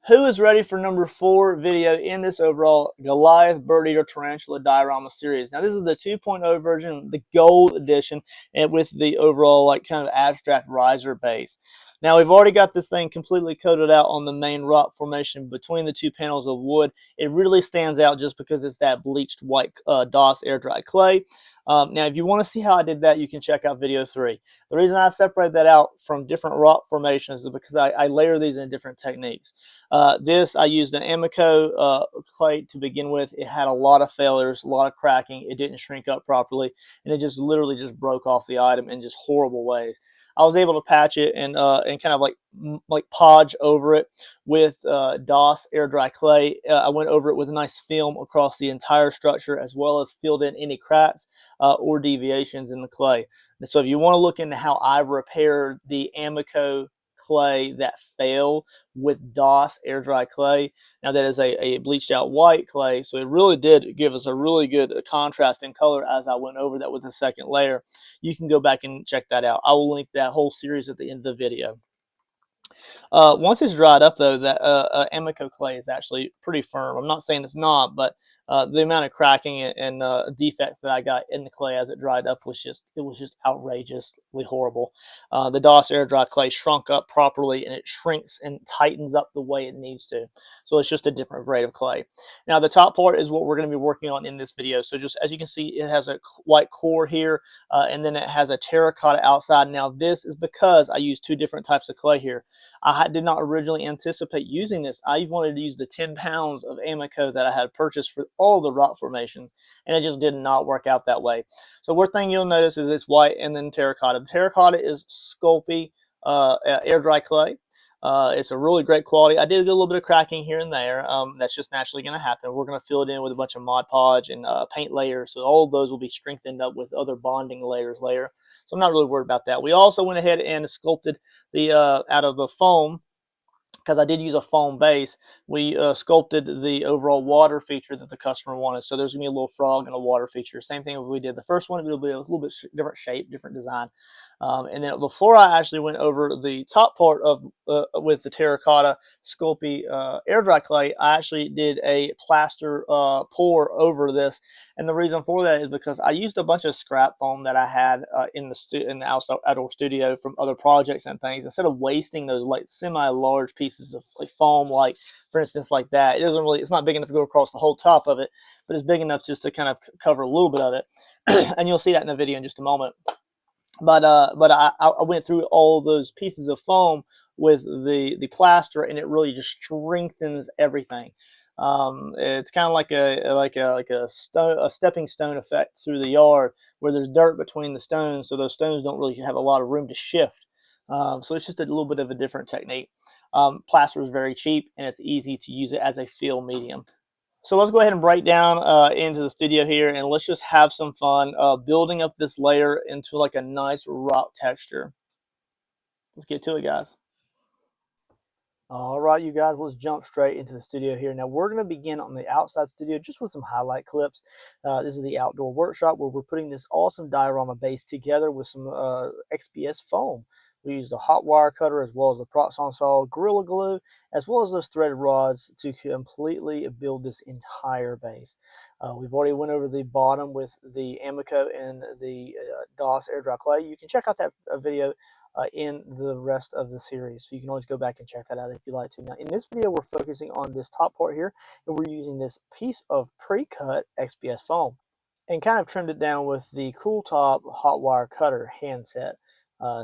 Who is ready for number 4 video in this overall Goliath Bird Eater Tarantula Diorama series? Now, this is the 2.0 version, the gold edition, and with the overall like kind of abstract riser base. Now, we've already got this thing completely coated out on the main rock formation between the two panels of wood. It really stands out just because it's that bleached white DOS air dry clay. Now, if you want to see how I did that, you can check out video 3. The reason I separate that out from different rock formations is because I layer these in different techniques. This, I used an Amico clay to begin with. It had a lot of failures, a lot of cracking. It didn't shrink up properly, and it just literally just broke off the item in just horrible ways. I was able to patch it and kind of like podge over it with DOS air dry clay. I went over it with a nice film across the entire structure, as well as filled in any cracks or deviations in the clay. And so if you want to look into how I repaired the Amico clay that failed with DOS air dry clay, now that is a bleached out white clay, so it really did give us a really good contrast in color as I went over that with the second layer. You can go back and check that out. I will link that whole series at the end of the video. Once it's dried up, though, that Amico clay is actually pretty firm. I'm not saying it's not, but the amount of cracking and defects that I got in the clay as it dried up was just outrageously horrible. The DOS air dry clay shrunk up properly, and it shrinks and tightens up the way it needs to. So it's just a different grade of clay. Now the top part is what we're going to be working on in this video. So just as you can see, it has a white core here, and then it has a terracotta outside. Now this is because I used 2 different types of clay here. I did not originally anticipate using this. I wanted to use the 10 pounds of Amico that I had purchased for all the rock formations, and it just did not work out that way. So one thing you'll notice is it's white and then terracotta. The terracotta is Sculpey air dry clay. It's a really great quality. I did get a little bit of cracking here and there. That's just naturally going to happen. We're going to fill it in with a bunch of Mod Podge and paint layers, so all of those will be strengthened up with other bonding layers later. So I'm not really worried about that. We also went ahead and sculpted the out of the foam, because I did use a foam base. We sculpted the overall water feature that the customer wanted. So there's going to be a little frog and a water feature. Same thing we did the first one. It'll be a little bit different shape, different design. And then before I actually went over the top part of with the terracotta Sculpey air dry clay, I actually did a plaster pour over this. And the reason for that is because I used a bunch of scrap foam that I had in the outdoor studio from other projects and things. Instead of wasting those like semi-large pieces of like foam, like for instance like that, it's not big enough to go across the whole top of it, but it's big enough just to kind of cover a little bit of it. And you'll see that in the video in just a moment. But I went through all those pieces of foam with the plaster, and it really just strengthens everything. It's kind of like a stepping stone effect through the yard, where there's dirt between the stones, so those stones don't really have a lot of room to shift. So it's just a little bit of a different technique. Plaster is very cheap, and it's easy to use it as a fill medium. So let's go ahead and break down into the studio here, and let's just have some fun building up this layer into like a nice rock texture. Let's get to it, guys. All right, you guys, let's jump straight into the studio here. Now, we're going to begin on the outside studio just with some highlight clips. This is the outdoor workshop where we're putting this awesome diorama base together with some XPS foam. We used a hot wire cutter as well as the Proxxon saw, Gorilla Glue, as well as those threaded rods to completely build this entire base. We've already went over the bottom with the Amico and the DOS air dry clay. You can check out that video in the rest of the series, so you can always go back and check that out if you like to. Now, in this video, we're focusing on this top part here, and we're using this piece of pre-cut XPS foam and kind of trimmed it down with the Cool Top hot wire cutter handset.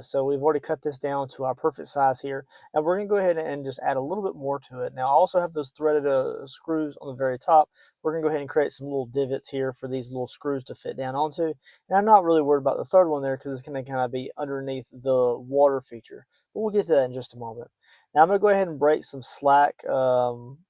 So we've already cut this down to our perfect size here, and we're going to go ahead and just add a little bit more to it. Now, I also have those threaded screws on the very top. We're going to go ahead and create some little divots here for these little screws to fit down onto. And I'm not really worried about the third one there because it's going to kind of be underneath the water feature. But we'll get to that in just a moment. Now, I'm going to go ahead and break some slack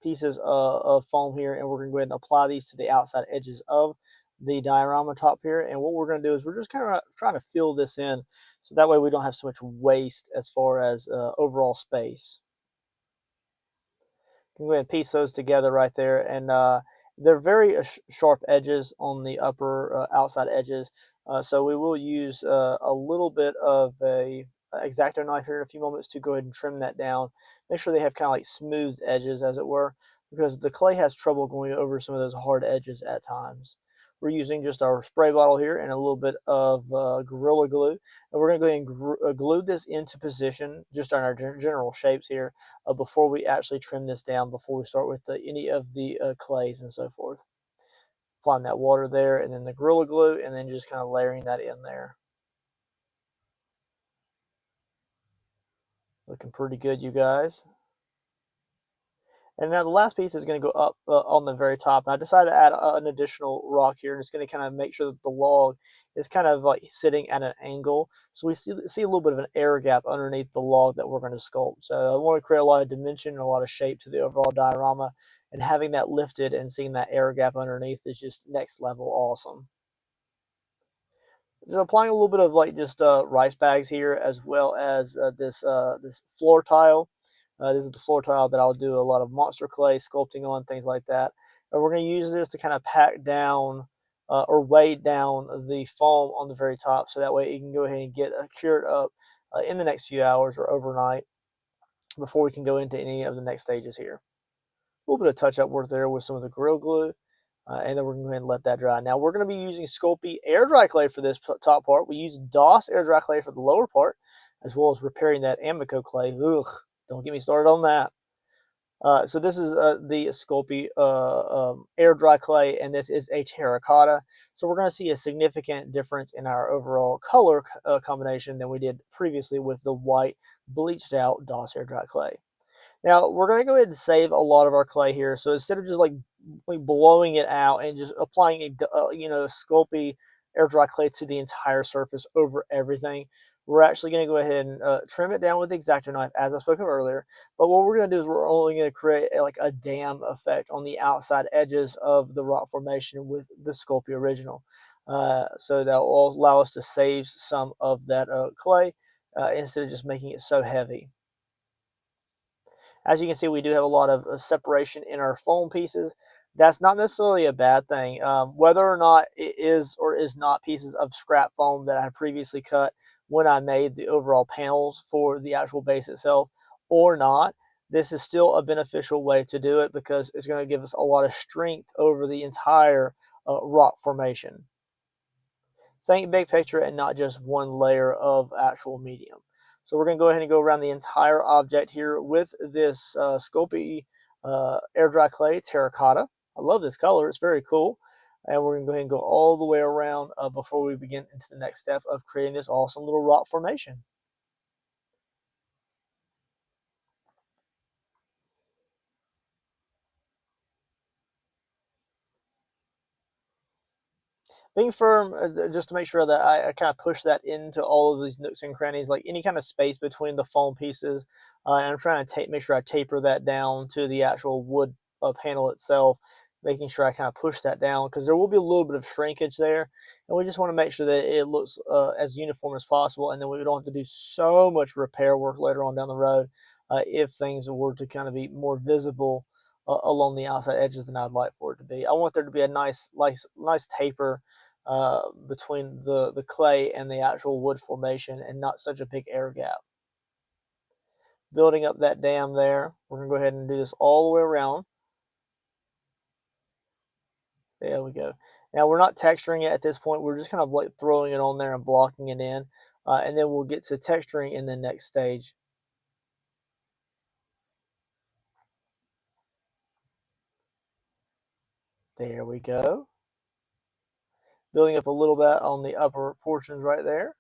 pieces of foam here, and we're going to go ahead and apply these to the outside edges of the diorama top here. And what we're going to do is we're just kind of trying to fill this in, so that way we don't have so much waste as far as overall space. You can go ahead and piece those together right there, and they're very sharp edges on the upper outside edges, so we will use a little bit of a X-Acto knife here in a few moments to go ahead and trim that down. Make sure they have kind of like smooth edges, as it were, because the clay has trouble going over some of those hard edges at times. We're using just our spray bottle here and a little bit of Gorilla Glue. And we're going to go ahead and glue this into position just on our general shapes here before we actually trim this down, before we start with any of the clays and so forth. Applying that water there and then the Gorilla Glue, and then just kind of layering that in there. Looking pretty good, you guys. And now the last piece is going to go up on the very top. And I decided to add an additional rock here, and it's going to kind of make sure that the log is kind of like sitting at an angle. So we see a little bit of an air gap underneath the log that we're going to sculpt. So I want to create a lot of dimension and a lot of shape to the overall diorama. And having that lifted and seeing that air gap underneath is just next level awesome. Just applying a little bit of like just rice bags here, as well as this floor tile. This is the floor tile that I'll do a lot of monster clay sculpting on, things like that. And we're going to use this to kind of pack down or weigh down the foam on the very top, so that way it can go ahead and get cured up in the next few hours or overnight before we can go into any of the next stages here. A little bit of touch-up work there with some of the Gorilla Glue. And then we're going to go ahead and let that dry. Now we're going to be using Sculpey Airdry clay for this top part. We use DOS Airdry clay for the lower part, as well as repairing that Amico clay. Ugh, don't get me started on that. So this is the Sculpey Airdry clay, and this is a terracotta. So we're going to see a significant difference in our overall color combination than we did previously with the white bleached out DOS Airdry clay. Now, we're going to go ahead and save a lot of our clay here. So instead of just like blowing it out and just applying a Sculpey air dry clay to the entire surface over everything, we're actually going to go ahead and trim it down with the X-Acto knife, as I spoke of earlier. But what we're going to do is we're only going to create like a dam effect on the outside edges of the rock formation with the Sculpey original. So that will allow us to save some of that clay instead of just making it so heavy. As you can see, we do have a lot of separation in our foam pieces. That's not necessarily a bad thing. Whether or not it is or is not pieces of scrap foam that I had previously cut when I made the overall panels for the actual base itself or not, this is still a beneficial way to do it because it's going to give us a lot of strength over the entire rock formation. Think big picture and not just one layer of actual medium. So we're going to go ahead and go around the entire object here with this Sculpey air dry clay terracotta. I love this color. It's very cool. And we're going to go ahead and go all the way around before we begin into the next step of creating this awesome little rock formation. Being firm, just to make sure that I kind of push that into all of these nooks and crannies, like any kind of space between the foam pieces. And I'm trying to make sure I taper that down to the actual wood panel itself, making sure I kind of push that down because there will be a little bit of shrinkage there. And we just want to make sure that it looks as uniform as possible. And then we don't have to do so much repair work later on down the road if things were to kind of be more visible along the outside edges than I'd like for it to be. I want there to be a nice taper between the clay and the actual wood formation and not such a big air gap. Building up that dam there. We're going to go ahead and do this all the way around. There we go. Now we're not texturing it at this point. We're just kind of like throwing it on there and blocking it in. And then we'll get to texturing in the next stage. There we go. Building up a little bit on the upper portions right there.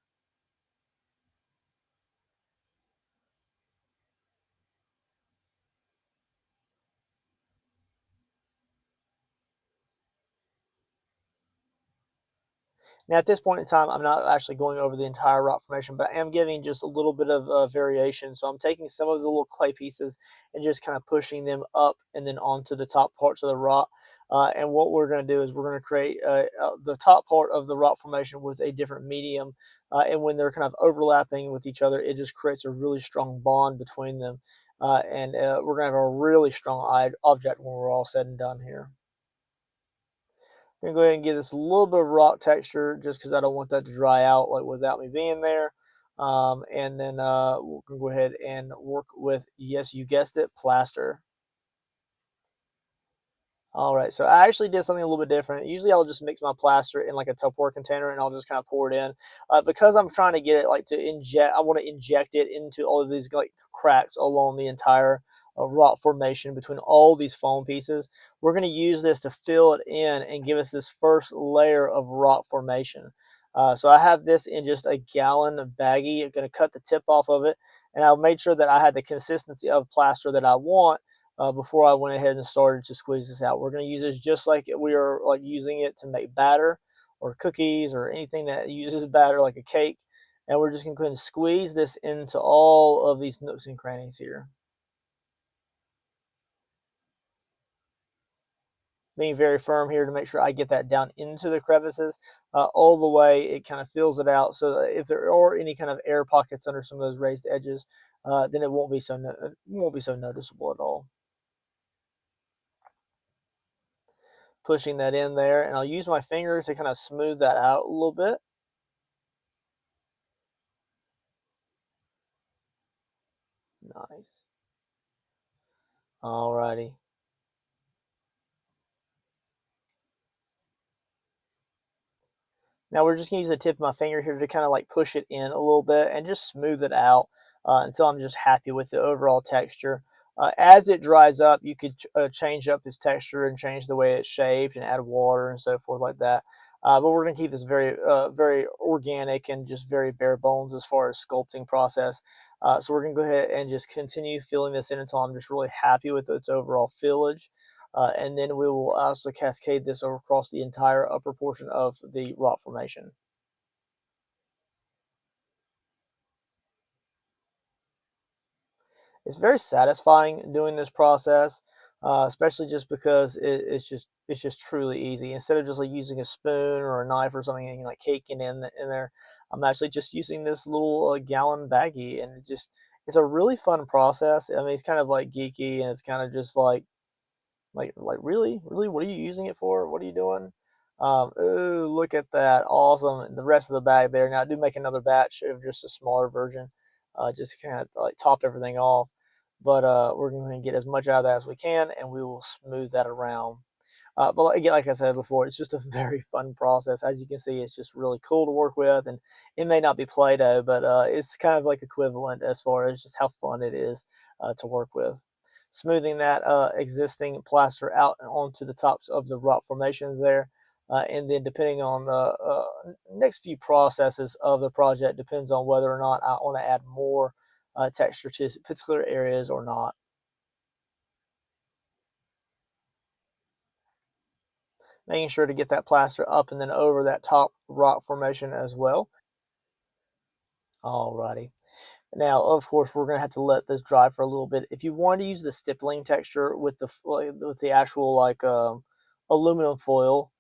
Now, at this point in time, I'm not actually going over the entire rock formation, but I am giving just a little bit of variation. So I'm taking some of the little clay pieces and just kind of pushing them up and then onto the top parts of the rock. And what we're going to do is we're going to create the top part of the rock formation with a different medium. And when they're kind of overlapping with each other, it just creates a really strong bond between them. And we're going to have a really strong object when we're all said and done here. I'm going to go ahead and give this a little bit of rock texture just because I don't want that to dry out like without me being there. And then we're going to go ahead and work with, yes, you guessed it, plaster. All right, so I actually did something a little bit different. Usually, I'll just mix my plaster in like a Tupperware container, and I'll just kind of pour it in. Because I'm trying to get it like to inject, I want to inject it into all of these like cracks along the entire rock formation between all these foam pieces. We're going to use this to fill it in and give us this first layer of rock formation. So I have this in just a gallon of baggie. I'm going to cut the tip off of it, and I'll make sure that I had the consistency of plaster that I want before I went ahead and started to squeeze this out. We're going to use this just like we are like using it to make batter or cookies or anything that uses batter like a cake. And we're just going to go ahead and squeeze this into all of these nooks and crannies here. Being very firm here to make sure I get that down into the crevices all the way. It kind of fills it out so that if there are any kind of air pockets under some of those raised edges, then it won't be so noticeable at all. Pushing that in there, and I'll use my finger to kind of smooth that out a little bit. Nice. Alrighty. Now we're just gonna use the tip of my finger here to kind of like push it in a little bit and just smooth it out until I'm just happy with the overall texture. As it dries up, you could change up its texture and change the way it's shaped and add water and so forth like that. But we're gonna keep this very organic and just very bare bones as far as sculpting process. So we're gonna go ahead and just continue filling this in until I'm just really happy with its overall fillage. And then we will also cascade this over across the entire upper portion of the rock formation. It's very satisfying doing this process, especially just because it's just truly easy. Instead of just like using a spoon or a knife or something and like caking in there, I'm actually just using this little gallon baggie, and it's a really fun process. I mean, it's kind of like geeky, and it's kind of just like really, what are you using it for? What are you doing? Ooh, look at that, awesome! And the rest of the bag there. Now I do make another batch of just a smaller version, just to kind of like top everything off. But we're going to get as much out of that as we can, and we will smooth that around. But again, like I said before, it's just a very fun process. As you can see, it's just really cool to work with, and it may not be Play-Doh, but it's kind of like equivalent as far as just how fun it is to work with. Smoothing that existing plaster out onto the tops of the rock formations there, and then depending on the next few processes of the project depends on whether or not I want to add more texture to particular areas or not. Making sure to get that plaster up and then over that top rock formation as well. Alrighty. Now, of course, we're going to have to let this dry for a little bit. If you want to use the stippling texture with the actual like aluminum foil,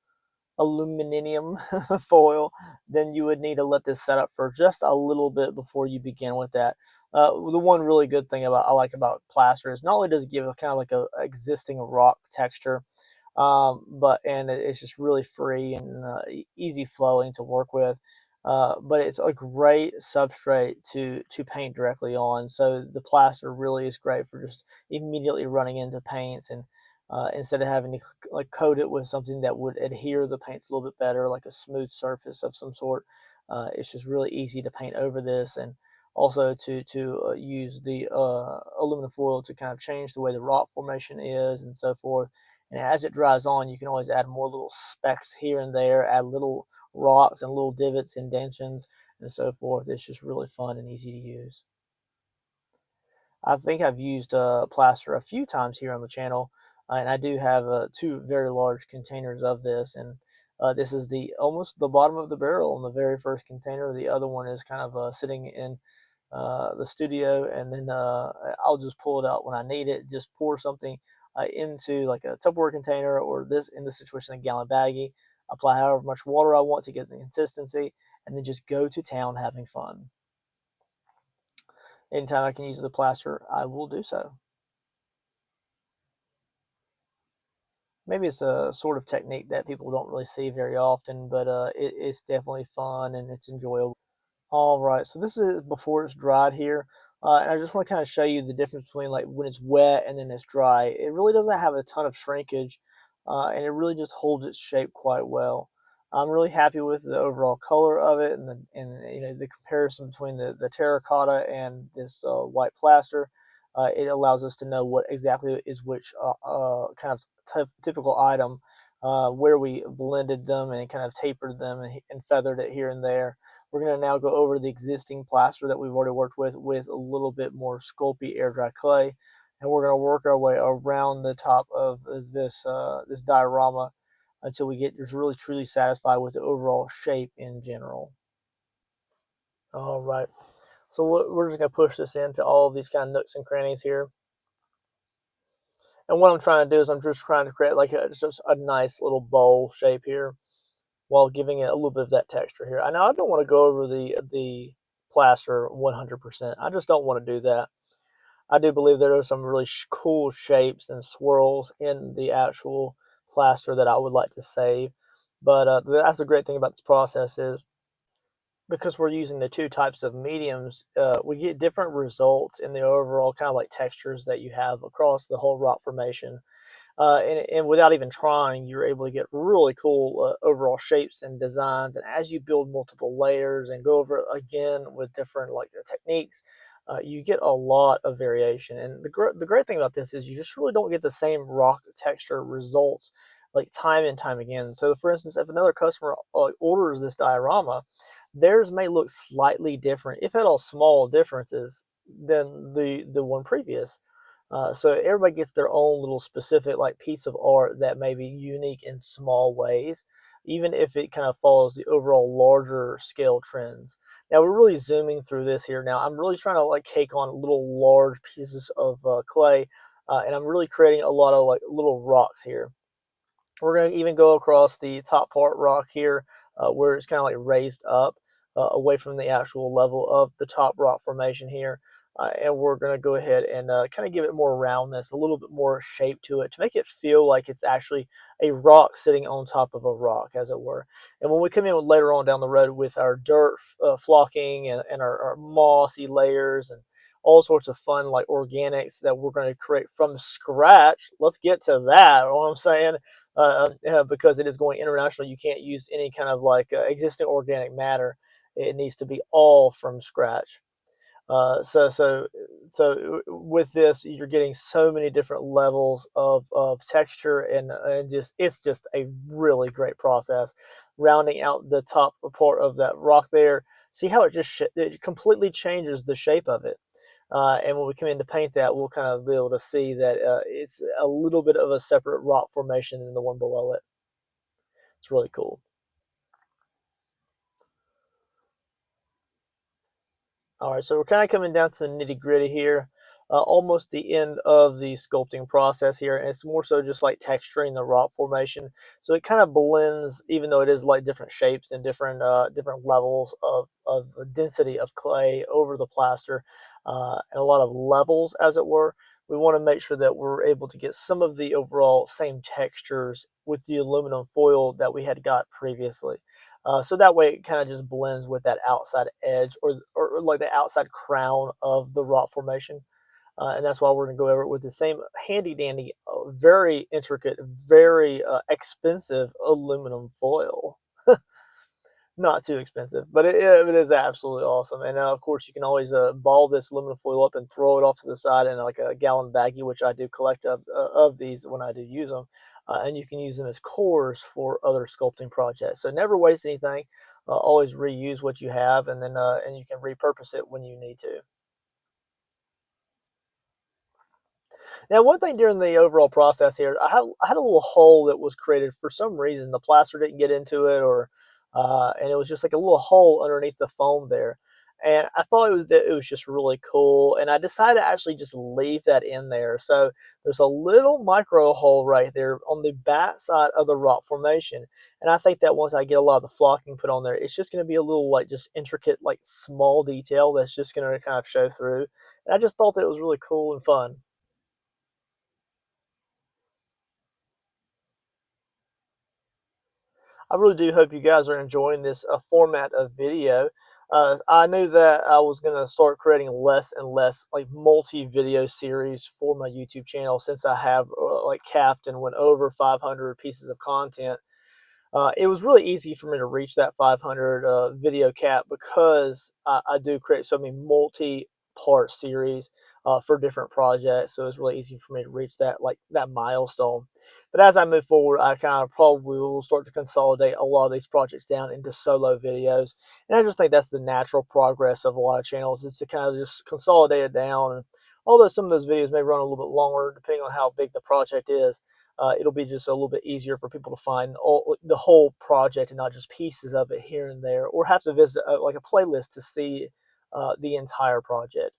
aluminum foil, then you would need to let this set up for just a little bit before you begin with that. The one really good thing I like about plaster is not only does it give kind of like a existing rock texture, but and it's just really free and easy flowing to work with. But it's a great substrate to paint directly on. So the plaster really is great for just immediately running into paints and instead of having to like coat it with something that would adhere the paints a little bit better, like a smooth surface of some sort. It's just really easy to paint over this, and also to use the aluminum foil to kind of change the way the rock formation is and so forth. And as it dries on, you can always add more little specks here and there, add little rocks and little divots, indentions, and so forth. It's just really fun and easy to use. I think I've used plaster a few times here on the channel, and I do have two very large containers of this. And this is the almost the bottom of the barrel in the very first container. The other one is kind of sitting in the studio, and then I'll just pull it out when I need it. Just pour something into like a Tupperware container, or this in this situation a gallon baggie. Apply however much water I want to get the consistency, and then just go to town having fun. Anytime I can use the plaster, I will do so. Maybe it's a sort of technique that people don't really see very often, but it's definitely fun and it's enjoyable. All right, so this is before it's dried here, and I just want to kind of show you the difference between like when it's wet and then it's dry. It really doesn't have a ton of shrinkage, and it really just holds its shape quite well. I'm really happy with the overall color of it, and the comparison between the terracotta and this white plaster. It allows us to know what exactly is which kind of typical item, where we blended them and kind of tapered them and feathered it here and there. We're going to now go over the existing plaster that we've already worked with a little bit more Sculpey air dry clay, and we're going to work our way around the top of this diorama until we get just really truly satisfied with the overall shape in general. All right, so we're just going to push this into all of these kind of nooks and crannies here. And what I'm trying to do is I'm just trying to create like just a nice little bowl shape here, while giving it a little bit of that texture here. I know I don't want to go over the plaster 100%. I just don't want to do that. I do believe there are some really cool shapes and swirls in the actual plaster that I would like to save. But that's the great thing about this process is because we're using the two types of mediums, we get different results in the overall kind of like textures that you have across the whole rock formation. And without even trying, you're able to get really cool overall shapes and designs. And as you build multiple layers and go over it again with different like techniques, you get a lot of variation. And the great thing about this is you just really don't get the same rock texture results like time and time again. So, for instance, if another customer orders this diorama, theirs may look slightly different, if at all small differences, than the one previous. So everybody gets their own little specific like piece of art that may be unique in small ways, even if it kind of follows the overall larger scale trends. Now we're really zooming through this here. Now I'm really trying to like cake on little large pieces of clay, and I'm really creating a lot of like little rocks here. We're going to even go across the top part rock here, where it's kind of like raised up away from the actual level of the top rock formation here. And we're going to go ahead and kind of give it more roundness, a little bit more shape to it to make it feel like it's actually a rock sitting on top of a rock, as it were. And when we come in later on down the road with our dirt flocking and our mossy layers and all sorts of fun like organics that we're going to create from scratch, let's get to that. You know what I'm saying? Because it is going international, you can't use any kind of like existing organic matter. It needs to be all from scratch. So with this, you're getting so many different levels of texture and just it's just a really great process. Rounding out the top part of that rock there, see how it completely changes the shape of it. And when we come in to paint that, we'll kind of be able to see that it's a little bit of a separate rock formation than the one below it. It's really cool. All right, so we're kind of coming down to the nitty gritty here, almost the end of the sculpting process here, and it's more so just like texturing the rock formation. So it kind of blends, even though it is like different shapes and different levels of density of clay over the plaster, and a lot of levels, as it were. We want to make sure that we're able to get some of the overall same textures with the aluminum foil that we had got previously. So that way it kind of just blends with that outside edge or like the outside crown of the rock formation. And that's why we're going to go over it with the same handy dandy, very intricate, very expensive aluminum foil. Not too expensive, but it is absolutely awesome. And of course, you can always ball this aluminum foil up and throw it off to the side in like a gallon baggie, which I do collect of these when I do use them. And you can use them as cores for other sculpting projects. So never waste anything. Always reuse what you have, and then and you can repurpose it when you need to. Now, one thing during the overall process here, I had a little hole that was created for some reason. The plaster didn't get into it, or and it was just like a little hole underneath the foam there. And I thought it was just really cool, and I decided to actually just leave that in there. So there's a little micro hole right there on the back side of the rock formation, and I think that once I get a lot of the flocking put on there, it's just going to be a little like just intricate, like small detail that's just going to kind of show through. And I just thought that it was really cool and fun. I really do hope you guys are enjoying this format of video. I knew that I was going to start creating less and less like multi-video series for my YouTube channel, since I have like capped and went over 500 pieces of content. It was really easy for me to reach that 500 video cap, because I do create so many multi-part series for different projects. So it's really easy for me to reach that milestone. But as I move forward, I kind of probably will start to consolidate a lot of these projects down into solo videos. And I just think that's the natural progress of a lot of channels, is to kind of just consolidate it down. And although some of those videos may run a little bit longer, depending on how big the project is, it'll be just a little bit easier for people to find the whole project and not just pieces of it here and there, or have to visit like a playlist to see the entire project.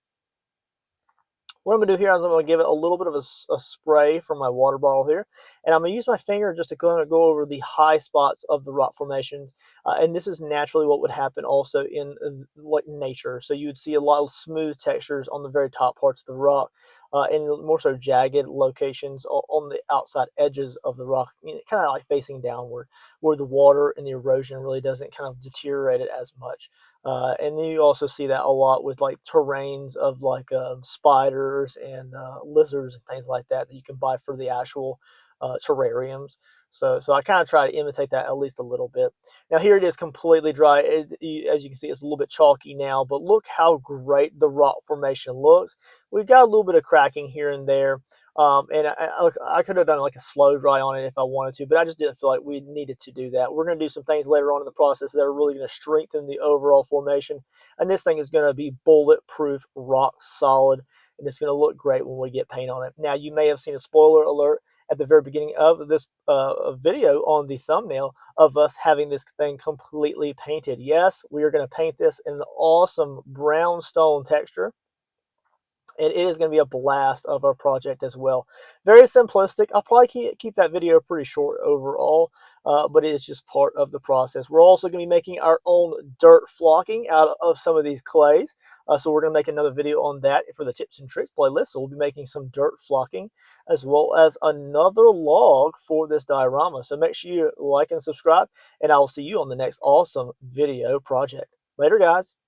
What I'm going to do here is I'm going to give it a little bit of a spray from my water bottle here. And I'm going to use my finger just to kind of go over the high spots of the rock formations. And this is naturally what would happen also in like nature. So you would see a lot of smooth textures on the very top parts of the rock, and more so jagged locations on the outside edges of the rock, kind of like facing downward, where the water and the erosion really doesn't kind of deteriorate it as much. And then you also see that a lot with like terrains of like spiders and lizards and things like that you can buy for the actual terrariums. So I kind of try to imitate that at least a little bit. Now here it is completely dry. As you can see, it's a little bit chalky now, but look how great the rock formation looks. We've got a little bit of cracking here and there. And I could have done like a slow dry on it if I wanted to, but I just didn't feel like we needed to do that. We're going to do some things later on in the process that are really going to strengthen the overall formation. And this thing is going to be bulletproof, rock solid, and it's going to look great when we get paint on it. Now, you may have seen a spoiler alert at the very beginning of this video on the thumbnail of us having this thing completely painted. Yes, we are going to paint this in an awesome brownstone texture, and it is going to be a blast of a project as well. Very simplistic. I'll probably keep that video pretty short overall, but it is just part of the process. We're also going to be making our own dirt flocking out of some of these clays. So we're going to make another video on that for the tips and tricks playlist. So we'll be making some dirt flocking, as well as another log for this diorama. So make sure you like and subscribe, and I will see you on the next awesome video project. Later, guys.